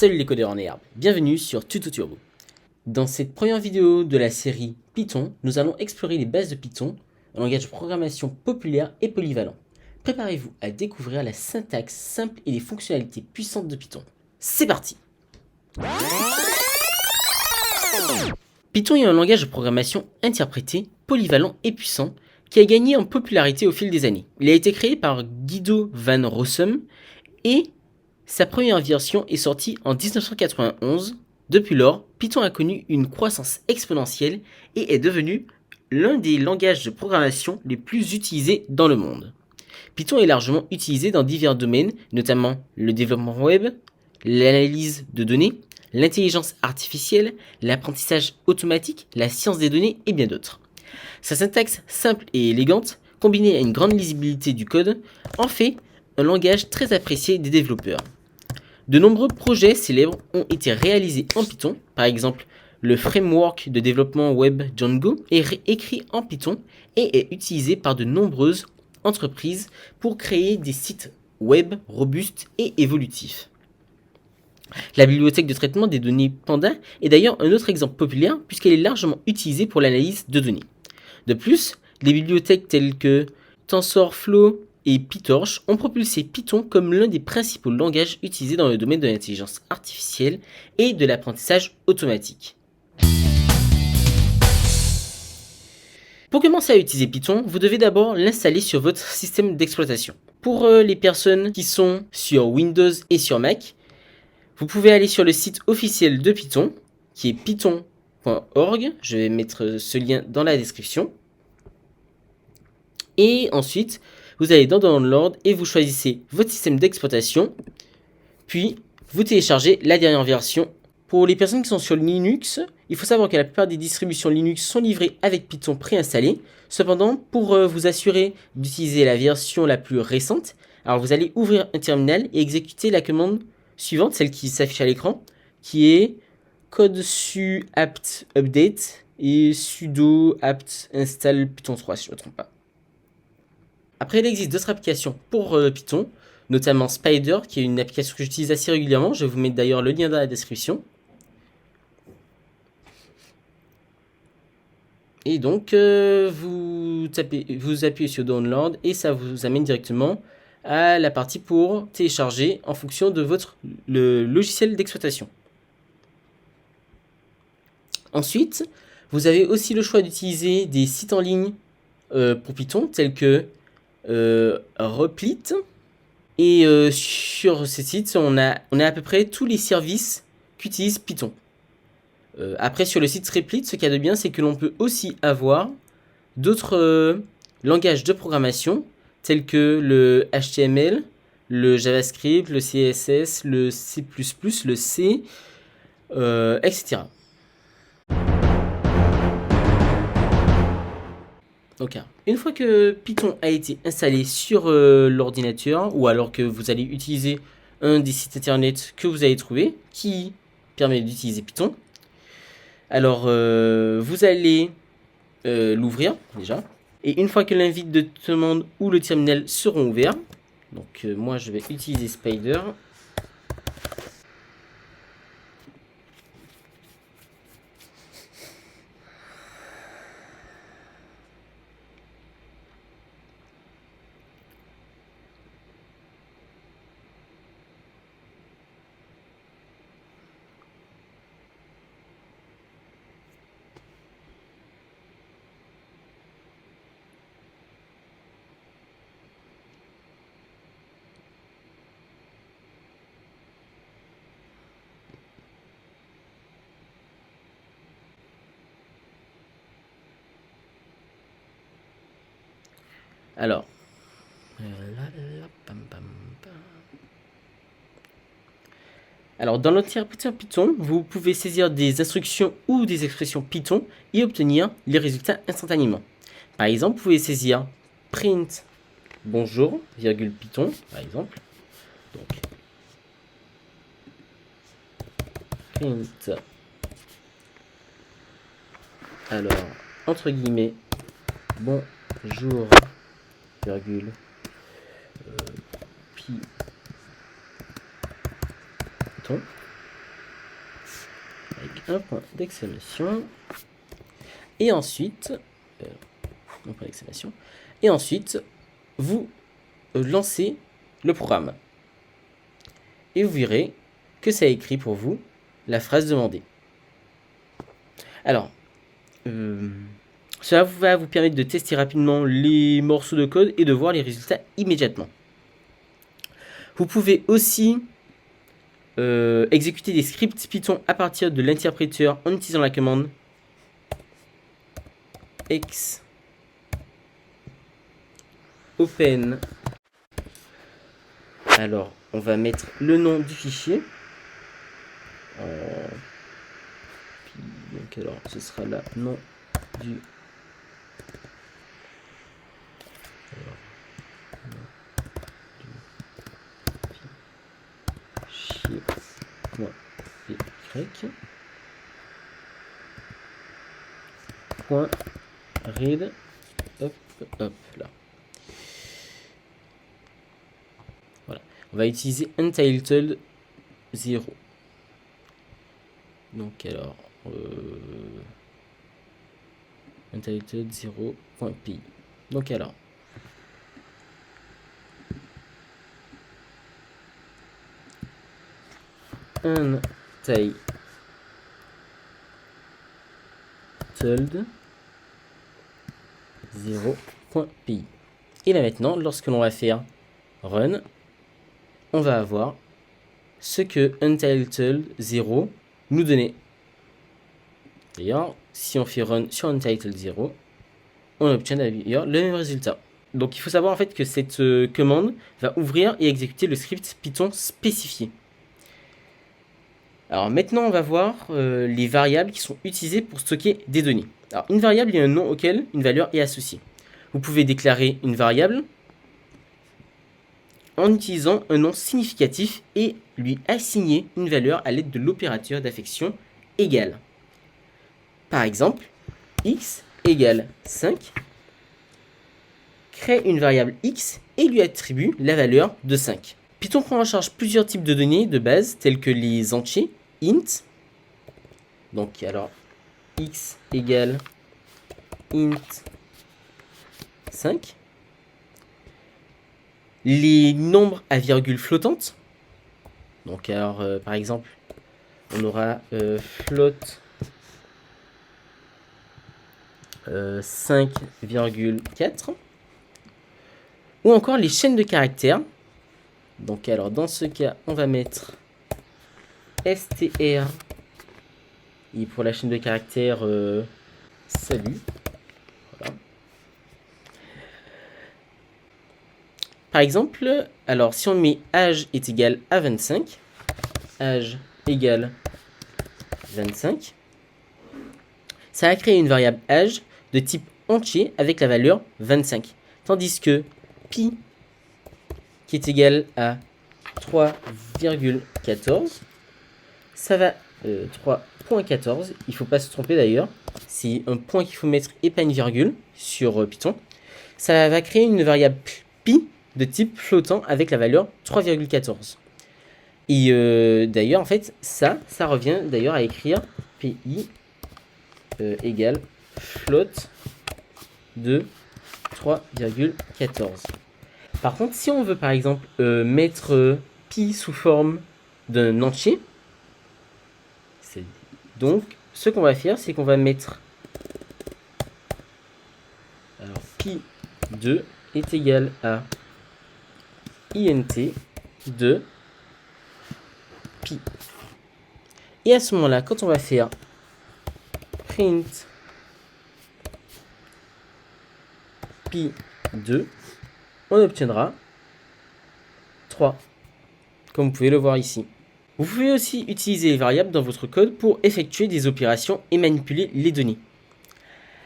Salut les codeurs en herbe, bienvenue sur Tuto Turbo. Dans cette première vidéo de la série Python, nous allons explorer les bases de Python, un langage de programmation populaire et polyvalent. Préparez-vous à découvrir la syntaxe simple et les fonctionnalités puissantes de Python. C'est parti! Python est un langage de programmation interprété, polyvalent et puissant qui a gagné en popularité au fil des années. Il a été créé par Guido van Rossum et sa première version est sortie en 1991. Depuis lors, Python a connu une croissance exponentielle et est devenu l'un des langages de programmation les plus utilisés dans le monde. Python est largement utilisé dans divers domaines, notamment le développement web, l'analyse de données, l'intelligence artificielle, l'apprentissage automatique, la science des données et bien d'autres. Sa syntaxe simple et élégante, combinée à une grande lisibilité du code, en fait un langage très apprécié des développeurs. De nombreux projets célèbres ont été réalisés en Python, par exemple le framework de développement web Django est écrit en Python et est utilisé par de nombreuses entreprises pour créer des sites web robustes et évolutifs. La bibliothèque de traitement des données Panda est d'ailleurs un autre exemple populaire puisqu'elle est largement utilisée pour l'analyse de données. De plus, des bibliothèques telles que TensorFlow et PyTorch ont propulsé Python comme l'un des principaux langages utilisés dans le domaine de l'intelligence artificielle et de l'apprentissage automatique. Pour commencer à utiliser Python, vous devez d'abord l'installer sur votre système d'exploitation. Pour les personnes qui sont sur Windows et sur Mac, vous pouvez aller sur le site officiel de Python, qui est python.org. Je vais mettre ce lien dans la description. Et ensuite, vous allez dans Download et vous choisissez votre système d'exploitation. Puis, vous téléchargez la dernière version. Pour les personnes qui sont sur Linux, il faut savoir que la plupart des distributions Linux sont livrées avec Python préinstallé. Cependant, pour vous assurer d'utiliser la version la plus récente, alors vous allez ouvrir un terminal et exécuter la commande suivante, celle qui s'affiche à l'écran, qui est code su apt update et sudo apt install python 3 si je ne me trompe pas. Après, il existe d'autres applications pour Python, notamment Spider, qui est une application que j'utilise assez régulièrement. Je vais vous mettre d'ailleurs le lien dans la description. Et donc, vous appuyez sur Download et ça vous amène directement à la partie pour télécharger en fonction de le logiciel d'exploitation. Ensuite, vous avez aussi le choix d'utiliser des sites en ligne pour Python, tels que Replit. Et sur ces sites, on a à peu près tous les services qu'utilise Python. Après, sur le site Replit, ce qu'il y a de bien, c'est que l'on peut aussi avoir d'autres langages de programmation, tels que le HTML, le JavaScript, le CSS, le C++, le C, etc. Donc, une fois que Python a été installé sur l'ordinateur, ou alors que vous allez utiliser un des sites internet que vous avez trouvé, qui permet d'utiliser Python, alors vous allez l'ouvrir déjà. Et une fois que l'invite de demande ou le terminal seront ouverts, donc moi je vais utiliser Spider. Alors, dans l'interpréteur Python, vous pouvez saisir des instructions ou des expressions Python et obtenir les résultats instantanément. Par exemple, vous pouvez saisir print bonjour, Python, par exemple. Donc, print, alors, entre guillemets, bonjour, virgule, Python. un point d'exclamation. Et ensuite, un point d'exclamation. Et ensuite, vous lancez le programme. Et vous verrez que ça écrit pour vous la phrase demandée. Alors, cela va vous permettre de tester rapidement les morceaux de code et de voir les résultats immédiatement. Vous pouvez aussi exécuter des scripts Python à partir de l'interpréteur en utilisant la commande x open. Alors, on va mettre le nom du fichier. Donc, alors, ce sera là, nom du fichier. Point read. Hop, hop, là. Voilà. On va utiliser untitled 0. Donc alors untitled 0.py. Donc alors untitled 0.py. Et là maintenant, lorsque l'on va faire run, on va avoir ce que untitled 0 nous donnait. D'ailleurs, si on fait run sur untitled 0, on obtient d'ailleurs le même résultat. Donc il faut savoir en fait que cette commande va ouvrir et exécuter le script Python spécifié. Alors maintenant, on va voir les variables qui sont utilisées pour stocker des données. Alors une variable, il y a un nom auquel une valeur est associée. Vous pouvez déclarer une variable en utilisant un nom significatif et lui assigner une valeur à l'aide de l'opérateur d'affection égale. Par exemple, x égale 5, crée une variable x et lui attribue la valeur de 5. Python prend en charge plusieurs types de données de base tels que les entiers, int. Donc alors x égale int 5. Les nombres à virgule flottante. Donc alors par exemple on aura float 5,4. Ou encore les chaînes de caractères. Donc alors dans ce cas on va mettre str et pour la chaîne de caractères salut. Voilà. Par exemple, alors si on met âge est égal à 25, âge égale 25, ça va créer une variable âge de type entier avec la valeur 25. Tandis que pi qui est égal à 3,14, ça va 3.14, il ne faut pas se tromper d'ailleurs, c'est un point qu'il faut mettre et pas une virgule sur Python. Ça va créer une variable pi de type flottant avec la valeur 3,14. Et d'ailleurs, en fait, ça revient d'ailleurs à écrire pi égale float de 3,14. Par contre, si on veut par exemple mettre pi sous forme d'un entier, donc ce qu'on va faire, c'est qu'on va mettre alors pi 2 est égal à int de pi. Et à ce moment-là, quand on va faire print pi 2, on obtiendra 3, comme vous pouvez le voir ici. Vous pouvez aussi utiliser les variables dans votre code pour effectuer des opérations et manipuler les données.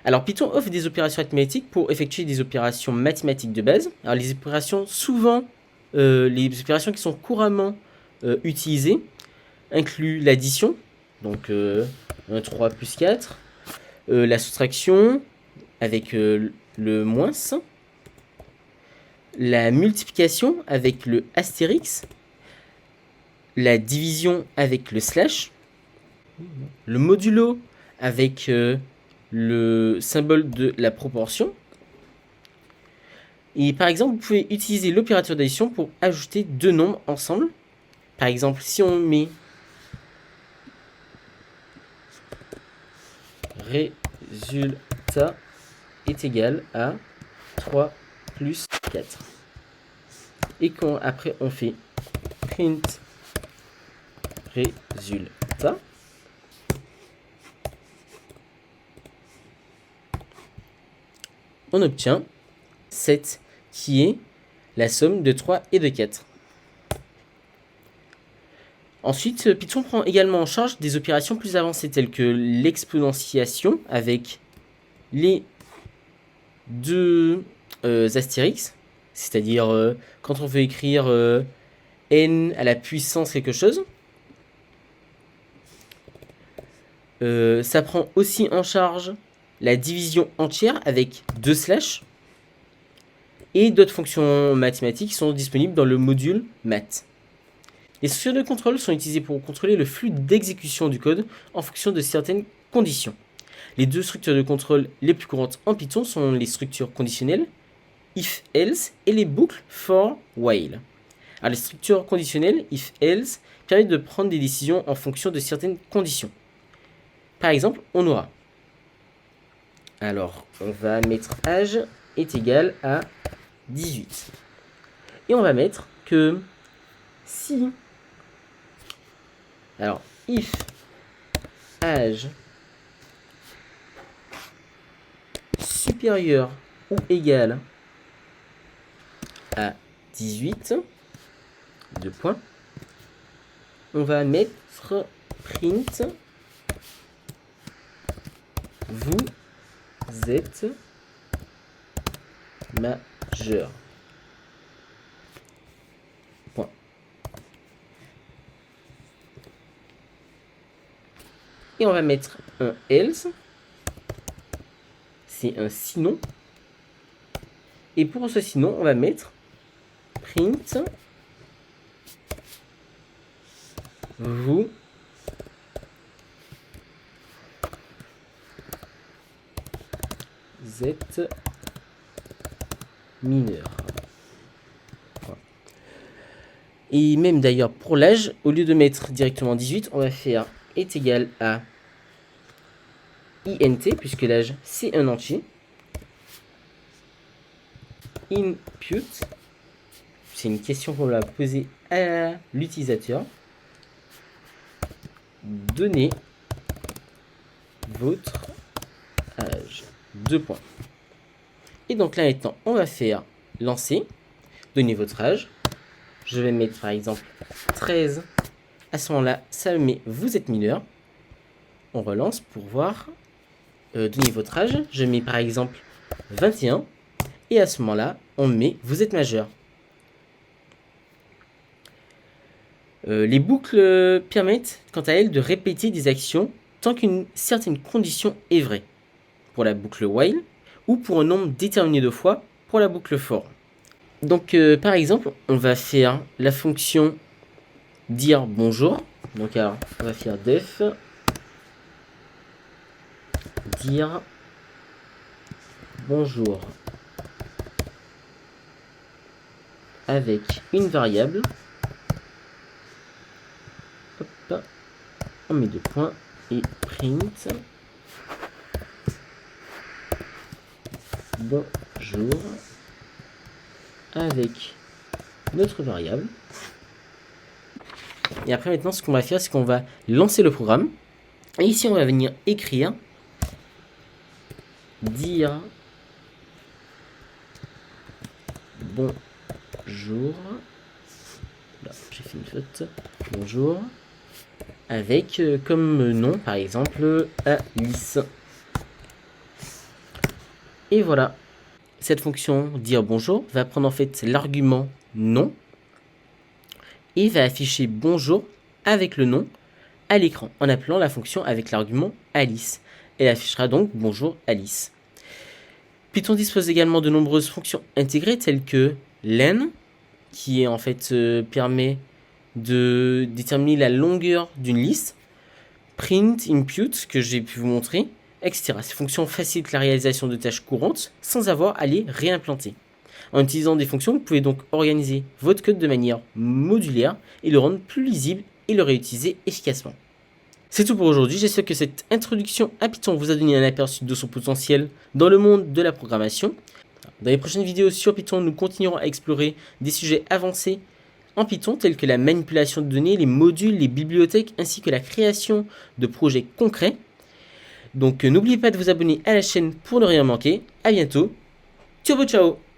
Alors Python offre des opérations arithmétiques pour effectuer des opérations mathématiques de base. Alors les opérations les opérations qui sont couramment utilisées incluent l'addition, donc 1, 3 plus 4, la soustraction avec le moins, la multiplication avec le astérix, la division avec le slash, le modulo avec le symbole de la proportion. Et par exemple, vous pouvez utiliser l'opérateur d'addition pour ajouter deux nombres ensemble. Par exemple, si on met résultat est égal à 3 plus 4. Et quand après on fait print résultat, on obtient 7 qui est la somme de 3 et de 4. Ensuite, Python prend également en charge des opérations plus avancées telles que l'exponentiation avec les deux astérix, c'est-à-dire quand on veut écrire n à la puissance quelque chose. Ça prend aussi en charge la division entière avec 2 slash et d'autres fonctions mathématiques sont disponibles dans le module math. Les structures de contrôle sont utilisées pour contrôler le flux d'exécution du code en fonction de certaines conditions. Les deux structures de contrôle les plus courantes en Python sont les structures conditionnelles, if, else, et les boucles for, while. Alors les structures conditionnelles, if, else, permettent de prendre des décisions en fonction de certaines conditions. Par exemple, on aura, alors on va mettre âge est égal à 18. Et on va mettre que si, alors if âge supérieur ou égal à 18, deux points, on va mettre print vous êtes majeur. Point. Et on va mettre un else. C'est un sinon. Et pour ce sinon, on va mettre print vous êtes mineur. Et même d'ailleurs pour l'âge, au lieu de mettre directement 18, on va faire est égal à int, puisque l'âge c'est un entier. Input, c'est une question qu'on va poser à l'utilisateur. Donnez votre âge. 2 points. Et donc là maintenant, on va faire lancer. Donnez votre âge. Je vais mettre par exemple 13. À ce moment-là, ça met vous êtes mineur. On relance pour voir. Donnez votre âge. Je mets par exemple 21. Et à ce moment-là, on met vous êtes majeur. Les boucles permettent, quant à elles, de répéter des actions tant qu'une certaine condition est vraie, pour la boucle while, ou pour un nombre déterminé de fois, pour la boucle for. Donc, par exemple, on va faire la fonction dire bonjour. Donc, alors, on va faire def dire bonjour avec une variable. Hop, on met 2 points et print bonjour avec notre variable. Et après maintenant ce qu'on va faire, c'est qu'on va lancer le programme. Et ici on va venir écrire dire bonjour. Là, j'ai fait une faute. Bonjour. Avec comme nom par exemple Alice. Et voilà. Cette fonction dire bonjour va prendre en fait l'argument nom et va afficher bonjour avec le nom à l'écran en appelant la fonction avec l'argument Alice. Elle affichera donc bonjour Alice. Python dispose également de nombreuses fonctions intégrées telles que len qui permet de déterminer la longueur d'une liste. print, impute que j'ai pu vous montrer, etc. Ces fonctions facilitent la réalisation de tâches courantes sans avoir à les réimplanter. En utilisant des fonctions, vous pouvez donc organiser votre code de manière modulaire et le rendre plus lisible et le réutiliser efficacement. C'est tout pour aujourd'hui, j'espère que cette introduction à Python vous a donné un aperçu de son potentiel dans le monde de la programmation. Dans les prochaines vidéos sur Python, nous continuerons à explorer des sujets avancés en Python tels que la manipulation de données, les modules, les bibliothèques ainsi que la création de projets concrets. Donc n'oubliez pas de vous abonner à la chaîne pour ne rien manquer. A bientôt. Ciao ciao.